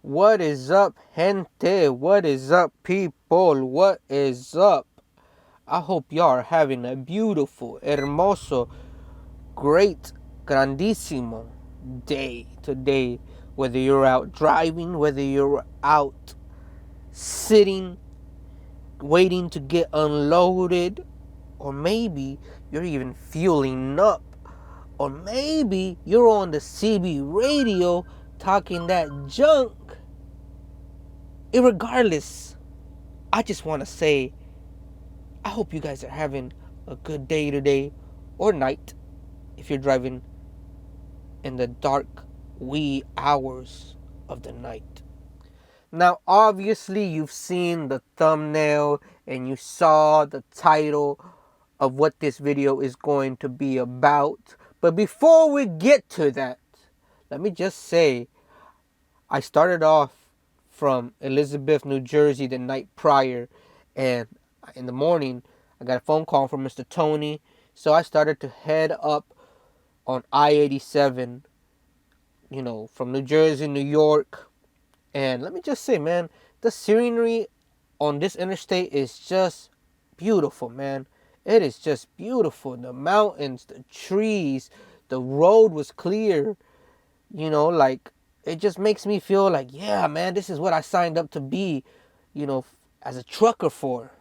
What is up, gente? What is up, people? What is up? I hope y'all are having a beautiful, hermoso, great, grandissimo day today. Whether you're out driving, whether you're out sitting, waiting to get unloaded, or maybe you're even fueling up, or maybe you're on the CB radio talking that junk. Irregardless, I just want to say, I hope you guys are having a good day today or night if you're driving in the dark, wee hours of the night. Now, obviously, you've seen the thumbnail and you saw the title of what this video is going to be about. But before we get to that, let me just say, I started off from Elizabeth, New Jersey the night prior, and in the morning I got a phone call from Mr. Tony, so I started to head up on I-87, from New Jersey, New York. And let me just say, man, the scenery on this interstate is just beautiful, man. It is just beautiful. The mountains, the trees, the road was clear, it just makes me feel like, yeah, man, this is what I signed up to be, as a trucker for.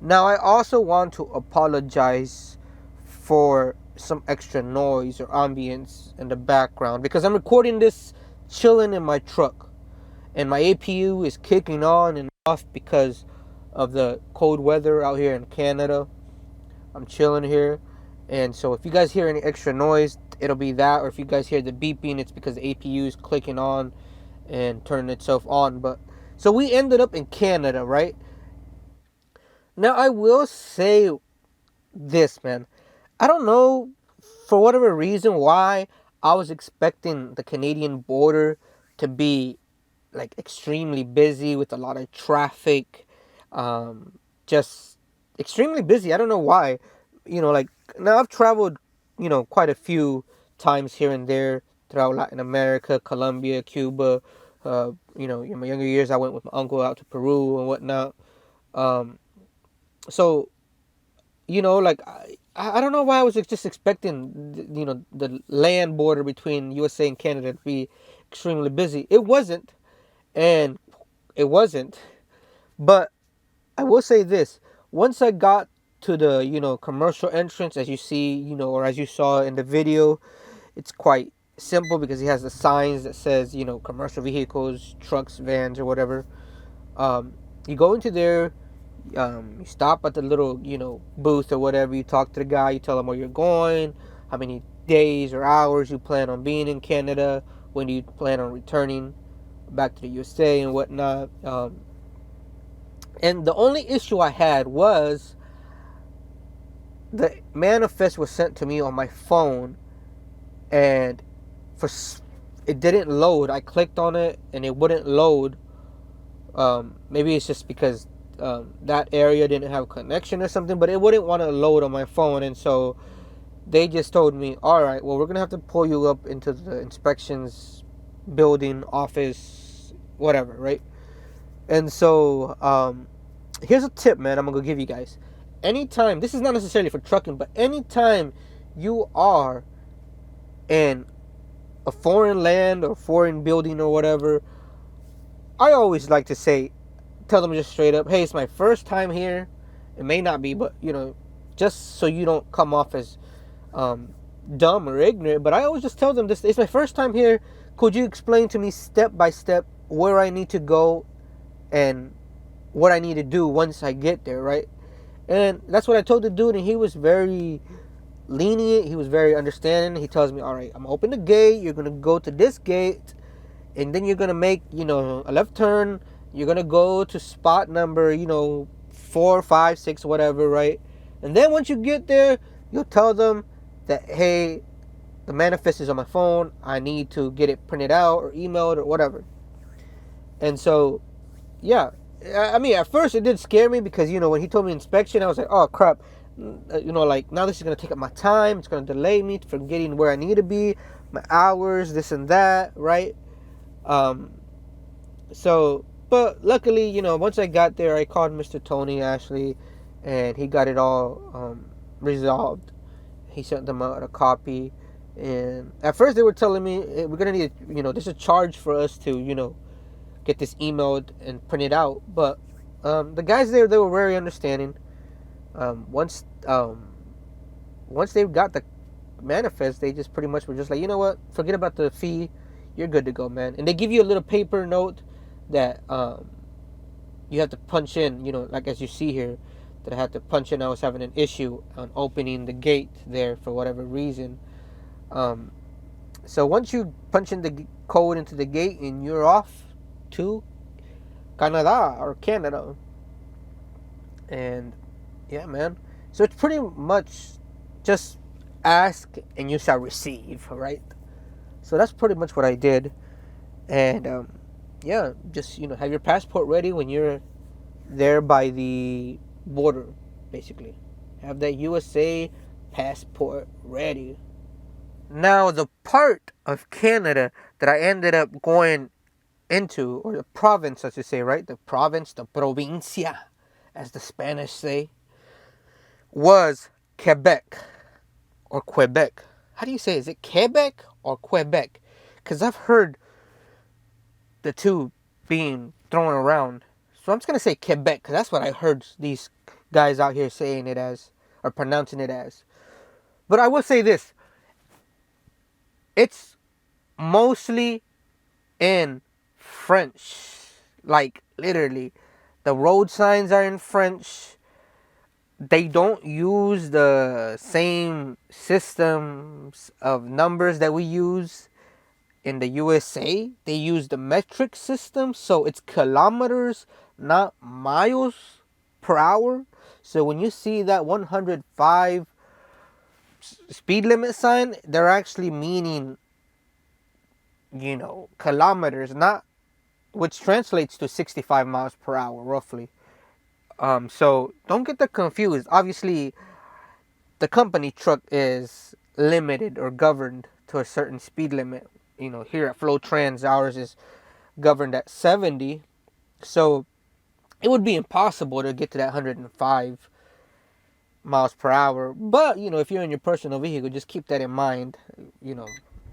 Now, I also want to apologize for some extra noise or ambience in the background because I'm recording this chilling in my truck and my APU is kicking on and off because of the cold weather out here in Canada. I'm chilling here, and so if you guys hear any extra noise, it'll be that, or if you guys hear the beeping, it's because the APU is clicking on and turning itself on. But so we ended up in Canada, right? Now, I will say this, man. I don't know, for whatever reason, why I was expecting the Canadian border to be like extremely busy with a lot of traffic, just extremely busy. I don't know why. Now I've traveled, quite a few times here and there throughout Latin America, Colombia, Cuba. In my younger years, I went with my uncle out to Peru and whatnot. So, I don't know why I was just expecting, the land border between USA and Canada to be extremely busy. It wasn't, and it wasn't. But I will say this: once I got to the commercial entrance, as you see, or as you saw in the video, it's quite simple because he has the signs that says commercial vehicles, trucks, vans, or whatever. You go into there. You stop at the little, booth or whatever. You talk to the guy. You tell him where you're going, how many days or hours you plan on being in Canada, when do you plan on returning back to the USA and whatnot. And the only issue I had was the manifest was sent to me on my phone, and it didn't load. I clicked on it and it wouldn't load. Maybe it's just because that area didn't have connection or something, but it wouldn't want to load on my phone. And so they just told me, all right, well, we're gonna have to pull you up into the inspections building, office, whatever, right? And so here's a tip, man, I'm gonna give you guys. Anytime, this is not necessarily for trucking, but anytime you are in a foreign land or foreign building or whatever, I always like to tell them just straight up, hey, it's my first time here. It may not be, but just so you don't come off as dumb or ignorant. But I always just tell them this: it's my first time here. Could you explain to me step by step where I need to go and what I need to do once I get there, right? And that's what I told the dude, and he was very lenient. He was very understanding. He tells me, all right, I'm gonna open the gate. You're gonna go to this gate, and then you're gonna make a left turn. You're going to go to spot number, 4, 5, 6, whatever, right? And then once you get there, you'll tell them that, hey, the manifest is on my phone. I need to get it printed out or emailed or whatever. And so, yeah. I mean, at first it did scare me because, when he told me inspection, I was like, oh, crap. Now this is going to take up my time. It's going to delay me from getting where I need to be, my hours, this and that, right? Um, so, but luckily, once I got there, I called Mr. Tony Ashley, and he got it all resolved. He sent them out a copy, and at first they were telling me, we're gonna need, there's a charge for us to, get this emailed and printed out. But the guys there, they were very understanding. Once they got the manifest, they just pretty much were just like, you know what, forget about the fee, you're good to go, man. And they give you a little paper note that you have to punch in, like as you see here, that I had to punch in. I was having an issue on opening the gate there for whatever reason. So once you punch in the code into the gate, and you're off to Canada or Canada. And yeah, man. So it's pretty much just ask and you shall receive, right? So that's pretty much what I did. And yeah, just have your passport ready when you're there by the border, basically. Have that USA passport ready. Now, the part of Canada that I ended up going into, or the province, I should say, right? The province, the provincia, as the Spanish say, was Quebec, or Quebec. How do you say? Is it Quebec or Quebec? Because I've heard the two being thrown around. So I'm just going to say Quebec, because that's what I heard these guys out here saying it as, or pronouncing it as. But I will say this. It's mostly in French. Like, literally. The road signs are in French. They don't use the same systems of numbers that we use in the USA. They use the metric system, so it's kilometers, not miles per hour. So when you see that 105 speed limit sign, they're actually meaning, kilometers, not, which translates to 65 miles per hour, roughly. So don't get that confused. Obviously, the company truck is limited or governed to a certain speed limit. Here at FlowTrans, ours is governed at 70. So it would be impossible to get to that 105 miles per hour. But, if you're in your personal vehicle, just keep that in mind,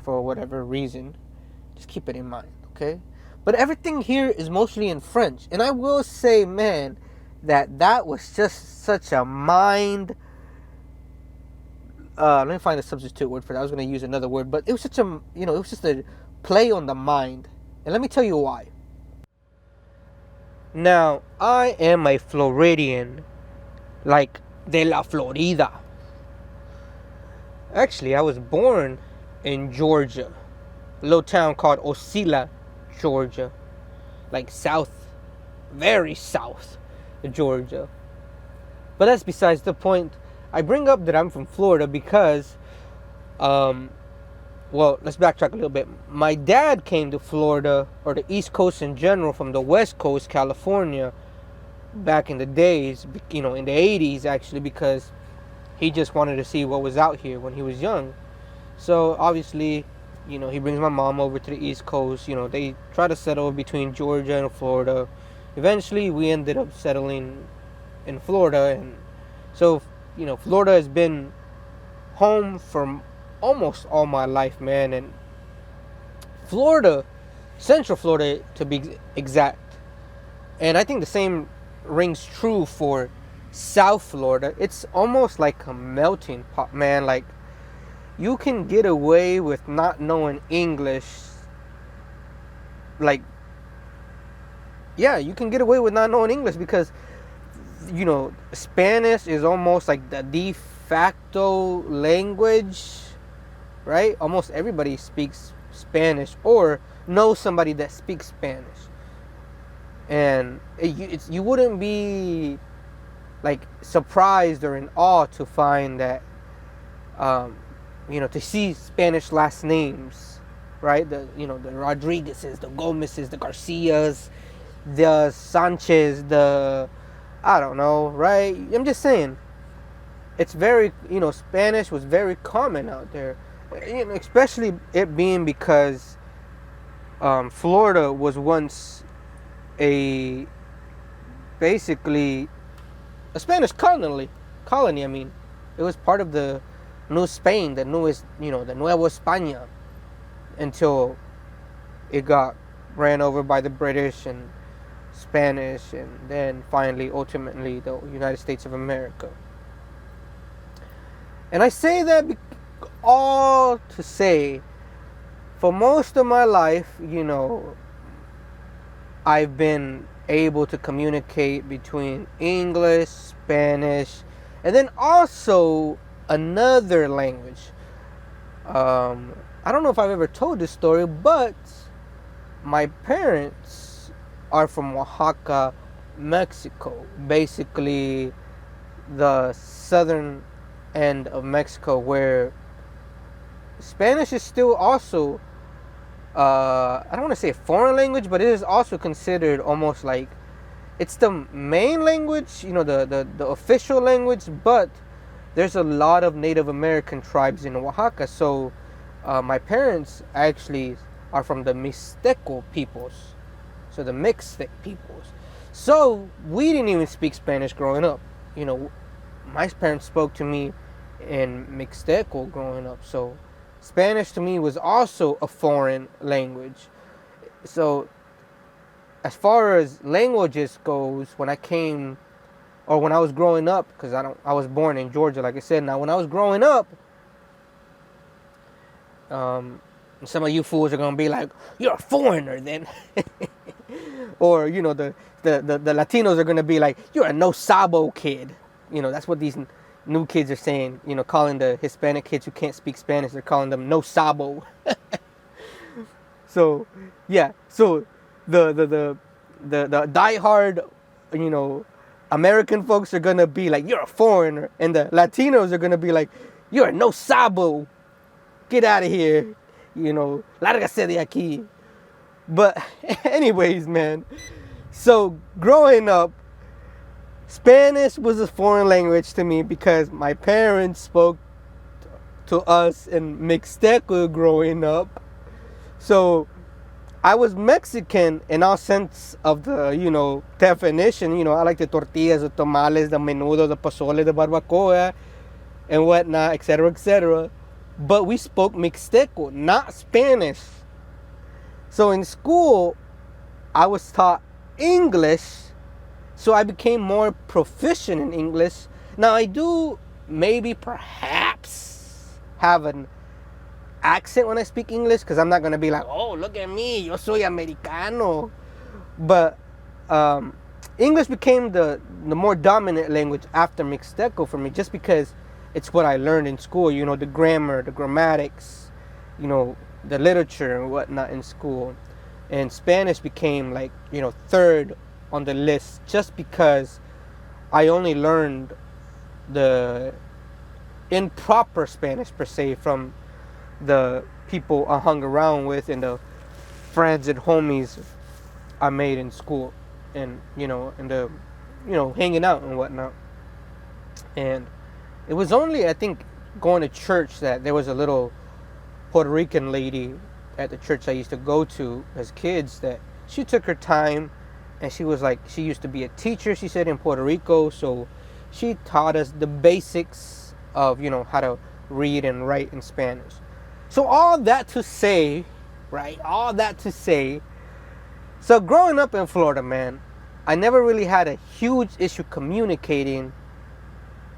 for whatever reason. Just keep it in mind, okay? But everything here is mostly in French. And I will say, man, that was just such a mind... let me find a substitute word for that. I was going to use another word. But it was such a, it was just a play on the mind. And let me tell you why. Now, I am a Floridian. Like, de la Florida. Actually, I was born in Georgia. A little town called Ocilla, Georgia. Like south, very south Georgia. But that's besides the point. I bring up that I'm from Florida because, well, let's backtrack a little bit. My dad came to Florida, or the East Coast in general, from the West Coast, California, back in the days, in the 80s actually, because he just wanted to see what was out here when he was young. So obviously, he brings my mom over to the East Coast. They try to settle between Georgia and Florida. Eventually, we ended up settling in Florida. And so, Florida has been home for almost all my life, man. And Florida, Central Florida to be exact. And I think the same rings true for South Florida. It's almost like a melting pot, man. Like, you can get away with not knowing English. Like, yeah, you can get away with not knowing English because, Spanish is almost like the de facto language, right? Almost everybody speaks Spanish or knows somebody that speaks Spanish. And you wouldn't be, like, surprised or in awe to find that, to see Spanish last names, right? The Rodriguezes, the Gomezes, the Garcias, the Sanchez, I don't know, right? I'm just saying, it's very, Spanish was very common out there, especially it being because Florida was once a basically a Spanish colony. I mean, it was part of the New Spain, the newest, the Nuevo España, until it got ran over by the British and Spanish, and then finally, ultimately, the United States of America. And I say that all to say, for most of my life, I've been able to communicate between English, Spanish, and then also another language. I don't know if I've ever told this story, but my parents are from Oaxaca, Mexico. Basically, the southern end of Mexico, where Spanish is still also, I don't want to say a foreign language, but it is also considered almost like it's the main language, the official language, but there's a lot of Native American tribes in Oaxaca. So my parents actually are from the Mixteco peoples. So the Mixtec peoples. So we didn't even speak Spanish growing up. My parents spoke to me in Mixteco growing up. So Spanish to me was also a foreign language. So as far as languages goes, when I was growing up, because I was born in Georgia, like I said. Now, when I was growing up, some of you fools are gonna be like, "You're a foreigner, then," or the Latinos are gonna be like, "You're a no sabo kid." That's what these new kids are saying. Calling the Hispanic kids who can't speak Spanish, they're calling them no sabo. So, yeah. So the diehard, American folks are gonna be like, "You're a foreigner," and the Latinos are gonna be like, "You're a no sabo. Get out of here. Lárgase de aquí." But anyways, man. So growing up, Spanish was a foreign language to me because my parents spoke to us in Mixteco growing up. So I was Mexican in all sense of the, definition. I like the tortillas, the tamales, the menudo, the pozole, the barbacoa, and whatnot, etc., etc. But we spoke Mixteco, not Spanish. So in school, I was taught English, so I became more proficient in English. Now, I do maybe perhaps have an accent when I speak English, because I'm not going to be like, "Oh, look at me, yo soy americano." But English became the more dominant language after Mixteco for me, just because it's what I learned in school, the grammar, the grammatics, the literature and whatnot in school. And Spanish became like, third on the list, just because I only learned the improper Spanish per se from the people I hung around with and the friends and homies I made in school, and and the hanging out and whatnot. And it was only, I think, going to church that there was a little Puerto Rican lady at the church I used to go to as kids, that she took her time, and she was like, she used to be a teacher, she said, in Puerto Rico. So she taught us the basics of how to read and write in Spanish. So all that to say, right? All that to say, so growing up in Florida, man, I never really had a huge issue communicating,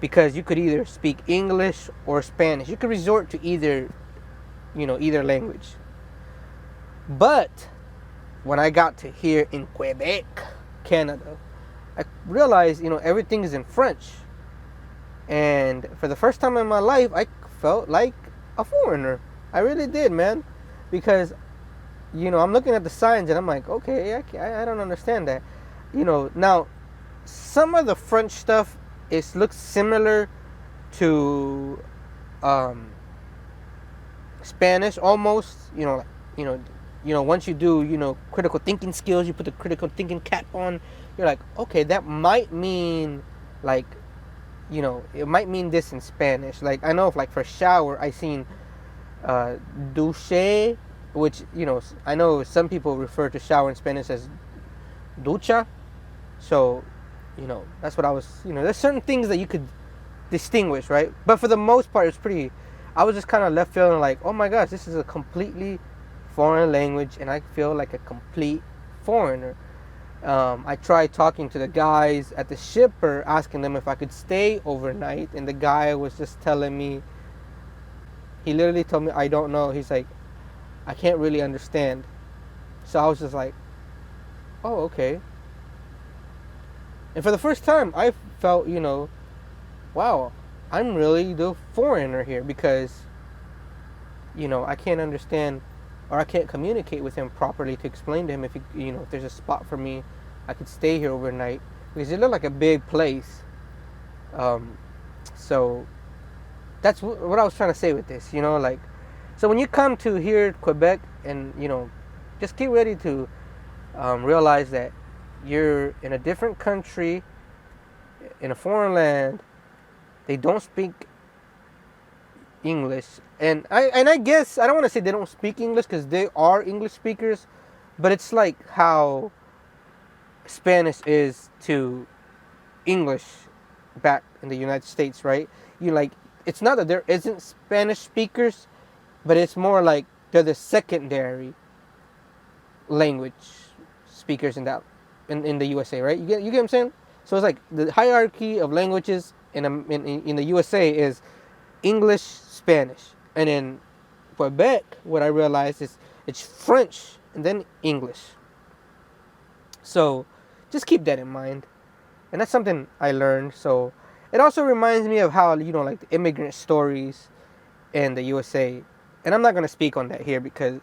because you could either speak English or Spanish. You could resort to either language. But when I got to here in Quebec, Canada, I realized, everything is in French. And for the first time in my life, I felt like a foreigner. I really did, man. Because, I'm looking at the signs and I'm like, okay, I don't understand that. Now, some of the French stuff, it looks similar to Spanish almost. Once you do, critical thinking skills, you put the critical thinking cap on, you're like, okay, that might mean like, it might mean this in Spanish. Like, I know if, like, for shower, I seen douche which, I know some people refer to shower in Spanish as ducha. So, that's what I was, there's certain things that you could distinguish, right? But for the most part, it's pretty, I was just kind of left feeling like, oh my gosh, this is a completely foreign language, and I feel like a complete foreigner. I tried talking to the guys at the shipper, asking them if I could stay overnight, and the guy was just telling me, he literally told me, I don't know. He's like, I can't really understand. So I was just like, oh, okay. And for the first time, I felt, wow, I'm really the foreigner here, because, I can't understand, or I can't communicate with him properly to explain to him if if there's a spot for me, I could stay here overnight, because it looked like a big place. So that's what I was trying to say with this, so when you come to here, Quebec, and, just get ready to realize that you're in a different country, in a foreign land. They don't speak English, and I guess I don't want to say they don't speak English, because they are English speakers, but it's like how Spanish is to English back in the United States, right? It's not that there isn't Spanish speakers, but it's more like they're the secondary language speakers in the USA, right? You get what I'm saying? So it's like the hierarchy of languages in the USA is English, Spanish, and in Quebec, what I realized is it's French and then English. So just keep that in mind, and that's something I learned. So it also reminds me of how, like the immigrant stories in the USA, and I'm not going to speak on that here because,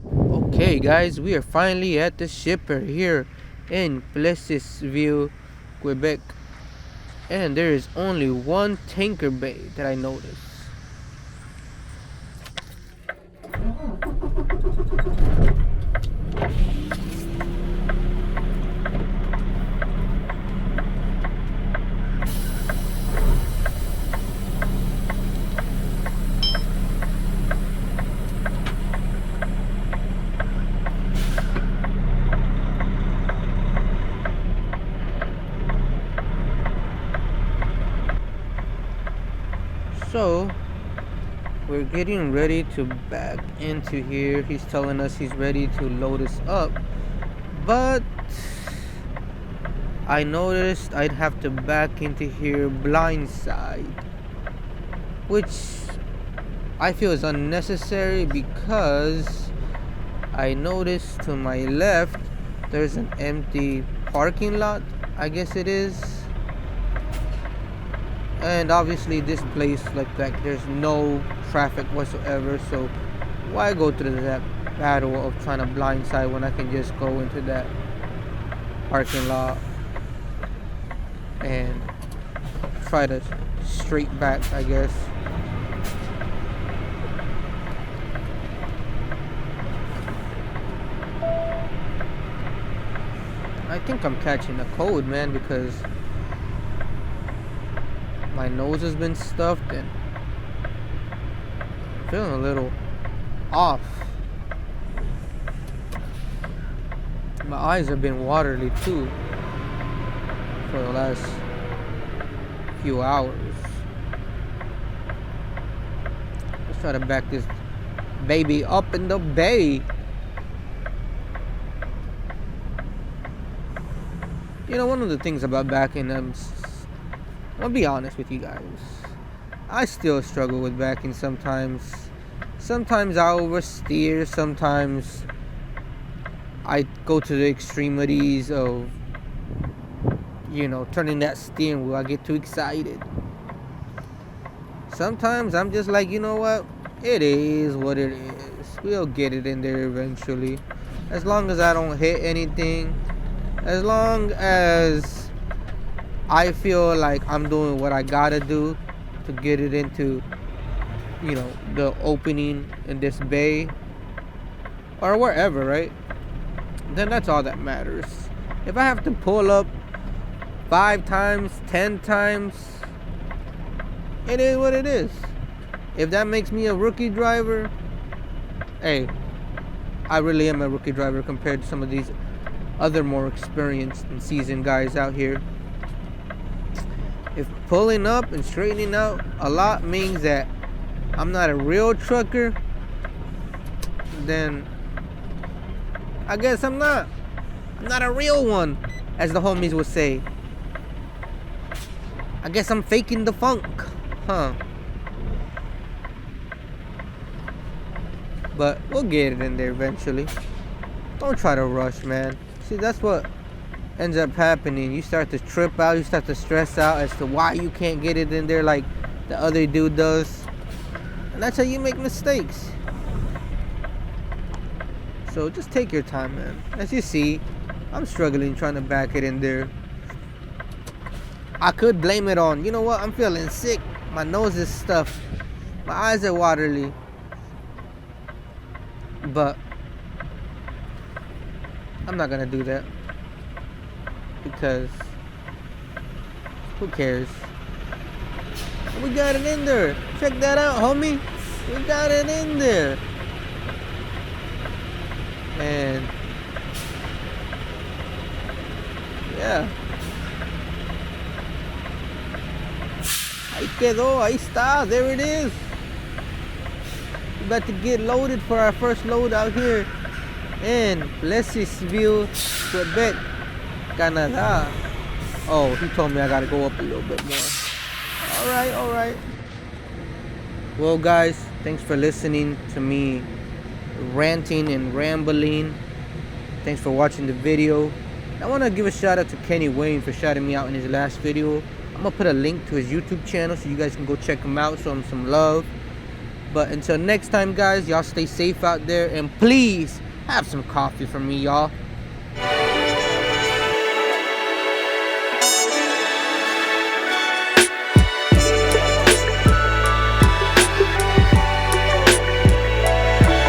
Okay, guys, we are finally at the shipper here in Plessisville, Quebec, and there is only one tanker bay that I noticed. So we're getting ready to back into here. He's telling us he's ready to load us up, but I noticed I'd have to back into here blindside, which I feel is unnecessary, because I noticed to my left there's an empty parking lot, I guess it is. And obviously this place, like there's no traffic whatsoever, so why go through that battle of trying to blindside when I can just go into that parking lot and try to straight back, I guess. I think I'm catching a cold, man, because my nose has been stuffed and I'm feeling a little off. My eyes have been watery too for the last few hours. Let's try to back this baby up in the bay. One of the things about backing them, I'll be honest with you guys, I still struggle with backing sometimes. Sometimes I oversteer, sometimes I go to the extremities of, turning that steering wheel. I get too excited. Sometimes I'm just like, what? It is what it is. We'll get it in there eventually. As long as I don't hit anything, as long as I feel like I'm doing what I gotta do to get it into, the opening in this bay or wherever, right? Then that's all that matters. If I have to pull up 5 times, 10 times, it is what it is. If that makes me a rookie driver, hey, I really am a rookie driver compared to some of these other more experienced and seasoned guys out here. If pulling up and straightening out a lot means that I'm not a real trucker, then I guess I'm not a real one, as the homies would say. I guess I'm faking the funk, huh? But we'll get it in there eventually. Don't try to rush, man. See, that's what ends up happening. You start to trip out, you start to stress out as to why you can't get it in there like the other dude does. And that's how you make mistakes. So just take your time, man. As you see, I'm struggling trying to back it in there. I could blame it on, you know what, I'm feeling sick. My nose is stuffed. My eyes are watery. But I'm not gonna do that. Because who cares? We got it in there. Check that out, homie. We got it in there. And yeah. Ahí quedó, ahí está, there it is. We're about to get loaded for our first load out here in Plessisville, Quebec, Canada. Oh, he told me I gotta go up a little bit more. Alright. Well, guys, thanks for listening to me ranting and rambling. Thanks for watching the video. I want to give a shout out to Kenny Wayne for shouting me out in his last video. I'm gonna put a link to his YouTube channel so you guys can go check him out, show him some love. But until next time, guys, y'all stay safe out there, and please have some coffee for me, y'all.